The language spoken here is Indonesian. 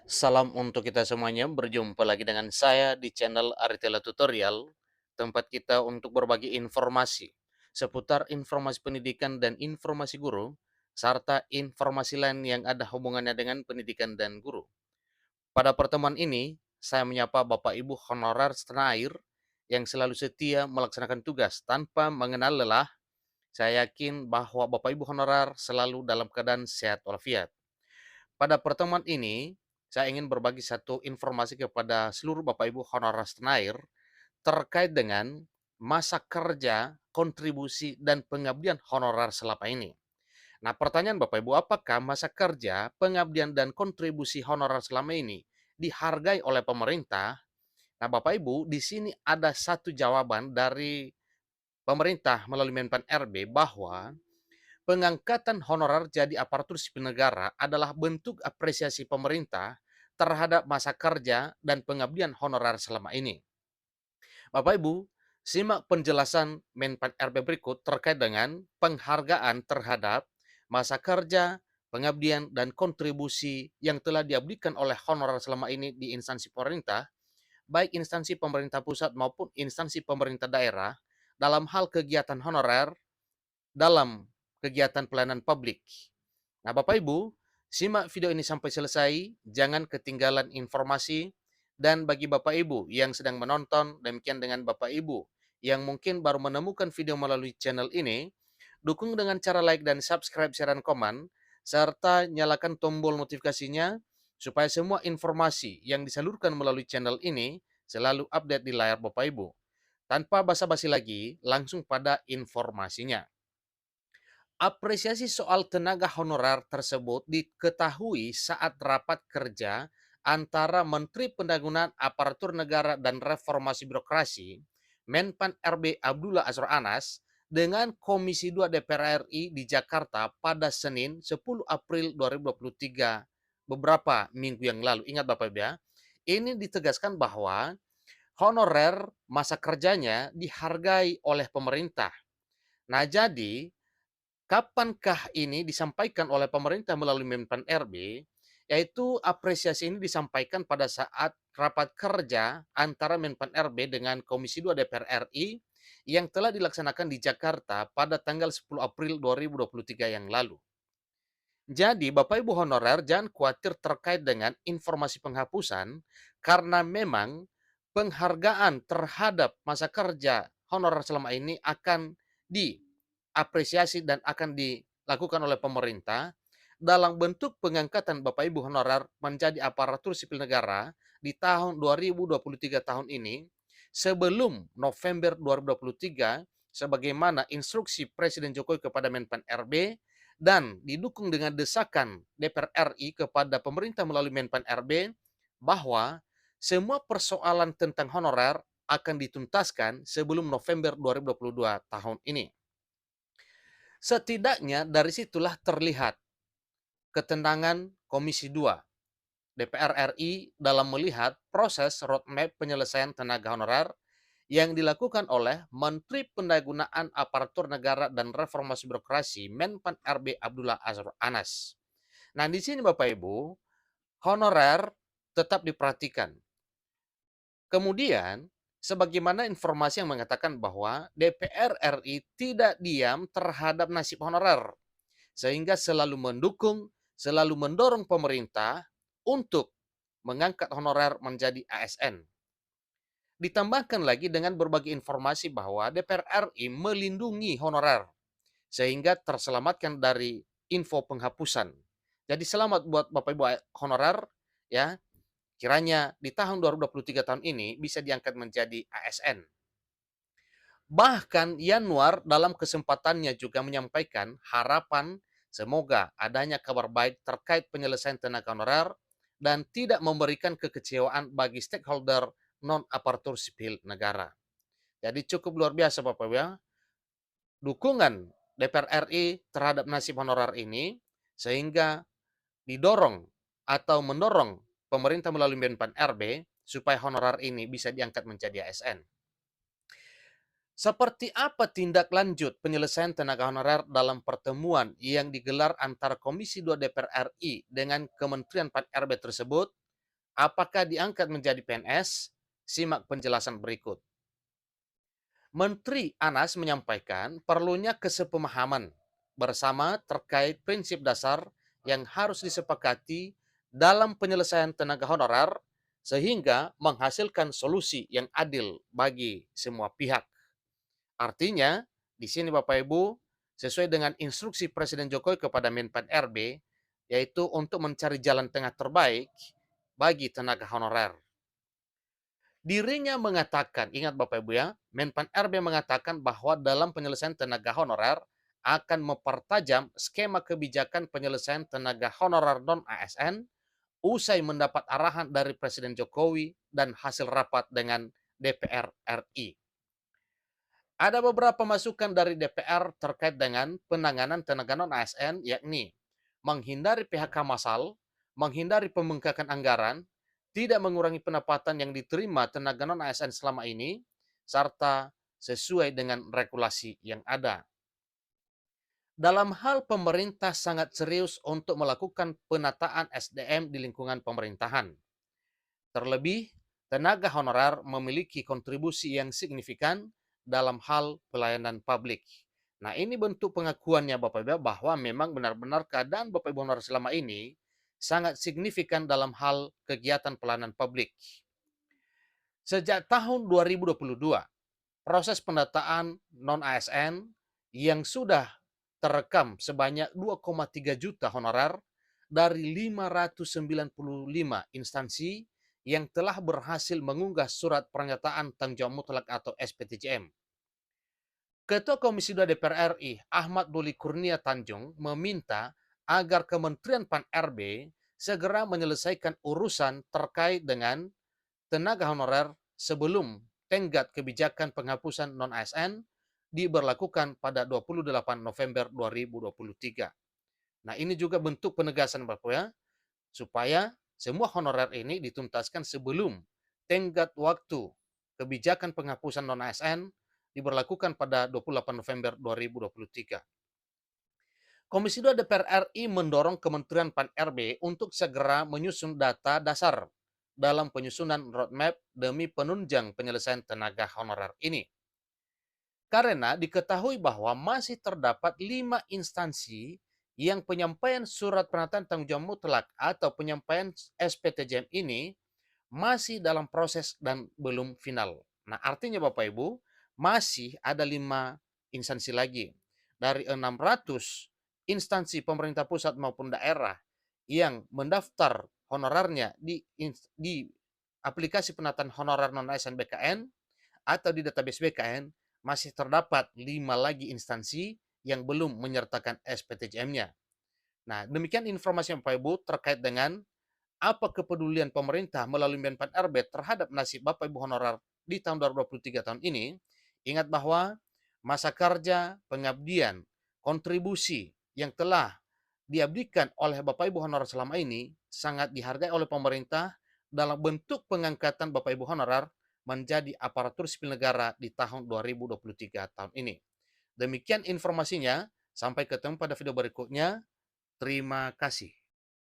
Salam untuk kita semuanya, berjumpa lagi dengan saya di channel Aritela Tutorial, tempat kita untuk berbagi informasi seputar informasi pendidikan dan informasi guru, serta informasi lain yang ada hubungannya dengan pendidikan dan guru. Pada pertemuan ini, saya menyapa Bapak Ibu honorer setanah air yang selalu setia melaksanakan tugas tanpa mengenal lelah. Saya yakin bahwa Bapak Ibu honorer selalu dalam keadaan sehat walafiat. Pada pertemuan ini, saya ingin berbagi satu informasi kepada seluruh Bapak Ibu honorer setanah air terkait dengan masa kerja, kontribusi, dan pengabdian honorer selama ini. Nah, pertanyaan Bapak Ibu, apakah masa kerja, pengabdian, dan kontribusi honorer selama ini dihargai oleh pemerintah? Nah, Bapak Ibu, di sini ada satu jawaban dari pemerintah melalui Menpan RB bahwa pengangkatan honorer jadi aparatur sipil negara adalah bentuk apresiasi pemerintah terhadap masa kerja dan pengabdian honorer selama ini. Bapak Ibu, simak penjelasan Menpan RB berikut terkait dengan penghargaan terhadap masa kerja, pengabdian, dan kontribusi yang telah diabdikan oleh honorer selama ini di instansi pemerintah, baik instansi pemerintah pusat maupun instansi pemerintah daerah, dalam hal kegiatan honorer dalam kegiatan pelayanan publik. Nah, Bapak Ibu, simak video ini sampai selesai, jangan ketinggalan informasi, dan bagi Bapak Ibu yang sedang menonton, demikian dengan Bapak Ibu yang mungkin baru menemukan video melalui channel ini, dukung dengan cara like dan subscribe, share, dan komen, serta nyalakan tombol notifikasinya supaya semua informasi yang disalurkan melalui channel ini selalu update di layar Bapak Ibu. Tanpa basa-basi lagi, langsung pada informasinya. Apresiasi soal tenaga honorer tersebut diketahui saat rapat kerja antara Menteri Pendagunan Aparatur Negara dan Reformasi Birokrasi, Menpan RB Abdullah Azwar Anas, dengan Komisi 2 DPR RI di Jakarta pada Senin 10 April 2023, beberapa minggu yang lalu. Ingat Bapak Ibu ya, ini ditegaskan bahwa honorer masa kerjanya dihargai oleh pemerintah. Nah, jadi kapankah ini disampaikan oleh pemerintah melalui Menpan RB, yaitu apresiasi ini disampaikan pada saat rapat kerja antara Menpan RB dengan Komisi 2 DPR RI yang telah dilaksanakan di Jakarta pada tanggal 10 April 2023 yang lalu. Jadi, Bapak Ibu honorer jangan khawatir terkait dengan informasi penghapusan karena memang penghargaan terhadap masa kerja honorer selama ini akan diapresiasi dan akan dilakukan oleh pemerintah dalam bentuk pengangkatan Bapak Ibu honorer menjadi aparatur sipil negara di tahun 2023 tahun ini sebelum November 2023 sebagaimana instruksi Presiden Jokowi kepada Menpan RB dan didukung dengan desakan DPR RI kepada pemerintah melalui Menpan RB bahwa semua persoalan tentang honorer akan dituntaskan sebelum November 2022 tahun ini. Setidaknya dari situlah terlihat ketenangan Komisi 2 DPR RI dalam melihat proses roadmap penyelesaian tenaga honorer yang dilakukan oleh Menteri Pendayagunaan Aparatur Negara dan Reformasi Birokrasi Menpan RB Abdullah Azwar Anas. Nah, di sini Bapak Ibu, honorer tetap diperhatikan. Kemudian, sebagaimana informasi yang mengatakan bahwa DPR RI tidak diam terhadap nasib honorer, sehingga selalu mendukung, selalu mendorong pemerintah untuk mengangkat honorer menjadi ASN. Ditambahkan lagi dengan berbagai informasi bahwa DPR RI melindungi honorer sehingga terselamatkan dari info penghapusan. Jadi selamat buat Bapak Ibu honorer ya, kiranya di tahun 2023 tahun ini bisa diangkat menjadi ASN. Bahkan Yanuar dalam kesempatannya juga menyampaikan harapan semoga adanya kabar baik terkait penyelesaian tenaga honorer dan tidak memberikan kekecewaan bagi stakeholder non-aparatur sipil negara. Jadi cukup luar biasa Bapak Ibu ya, dukungan DPR RI terhadap nasib honorer ini sehingga didorong atau mendorong pemerintah melalui Menpan RB supaya honorer ini bisa diangkat menjadi ASN. Seperti apa tindak lanjut penyelesaian tenaga honorer dalam pertemuan yang digelar antara Komisi 2 DPR RI dengan Kementerian Pan RB tersebut? Apakah diangkat menjadi PNS? Simak penjelasan berikut. Menteri Anas menyampaikan perlunya kesepemahaman bersama terkait prinsip dasar yang harus disepakati dalam penyelesaian tenaga honorer sehingga menghasilkan solusi yang adil bagi semua pihak. Artinya, di sini Bapak Ibu, sesuai dengan instruksi Presiden Jokowi kepada Menpan RB, yaitu untuk mencari jalan tengah terbaik bagi tenaga honorer. Dirinya mengatakan, ingat Bapak Ibu ya, Menpan RB mengatakan bahwa dalam penyelesaian tenaga honorer akan mempertajam skema kebijakan penyelesaian tenaga honorer non-ASN usai mendapat arahan dari Presiden Jokowi dan hasil rapat dengan DPR RI. Ada beberapa masukan dari DPR terkait dengan penanganan tenaga non-ASN, yakni menghindari PHK massal, menghindari pembengkakan anggaran, tidak mengurangi pendapatan yang diterima tenaga non-ASN selama ini, serta sesuai dengan regulasi yang ada. Dalam hal pemerintah sangat serius untuk melakukan penataan SDM di lingkungan pemerintahan. Terlebih, tenaga honorer memiliki kontribusi yang signifikan dalam hal pelayanan publik. Nah, ini bentuk pengakuannya Bapak Ibu bahwa memang benar-benar keadaan Bapak Ibu honorer selama ini sangat signifikan dalam hal kegiatan pelayanan publik. Sejak tahun 2022, proses pendataan non-ASN yang sudah terekam sebanyak 2,3 juta honorer dari 595 instansi yang telah berhasil mengunggah surat pernyataan tanggung jawab mutlak atau SPTJM. Ketua Komisi 2 DPR RI, Ahmad Doli Kurnia Tanjung, meminta agar Kementerian Pan-RB segera menyelesaikan urusan terkait dengan tenaga honorer sebelum tenggat kebijakan penghapusan non-ASN diberlakukan pada 28 November 2023. Nah, ini juga bentuk penegasan Bapak ya, supaya semua honorer ini dituntaskan sebelum tenggat waktu kebijakan penghapusan non-ASN diberlakukan pada 28 November 2023. Komisi 2 DPR RI mendorong Kementerian Pan-RB untuk segera menyusun data dasar dalam penyusunan roadmap demi penunjang penyelesaian tenaga honorer ini. Karena diketahui bahwa masih terdapat 5 instansi yang penyampaian surat pernyataan tanggung jawab mutlak atau penyampaian SPTJM ini masih dalam proses dan belum final. Nah, artinya Bapak Ibu, masih ada 5 instansi lagi dari 600 instansi pemerintah pusat maupun daerah yang mendaftar honorernya di aplikasi penataan honorer non-ASN BKN atau di database BKN, masih terdapat 5 lagi instansi yang belum menyertakan SPTJM-nya. Nah, demikian informasi Bapak Ibu terkait dengan apa kepedulian pemerintah melalui Menpan RB terhadap nasib Bapak Ibu honorer di tahun 2023 tahun ini. Ingat bahwa masa kerja, pengabdian, kontribusi yang telah diabdikan oleh Bapak Ibu honorer selama ini sangat dihargai oleh pemerintah dalam bentuk pengangkatan Bapak Ibu honorer menjadi aparatur sipil negara di tahun 2023 tahun ini. Demikian informasinya, sampai ketemu pada video berikutnya. Terima kasih.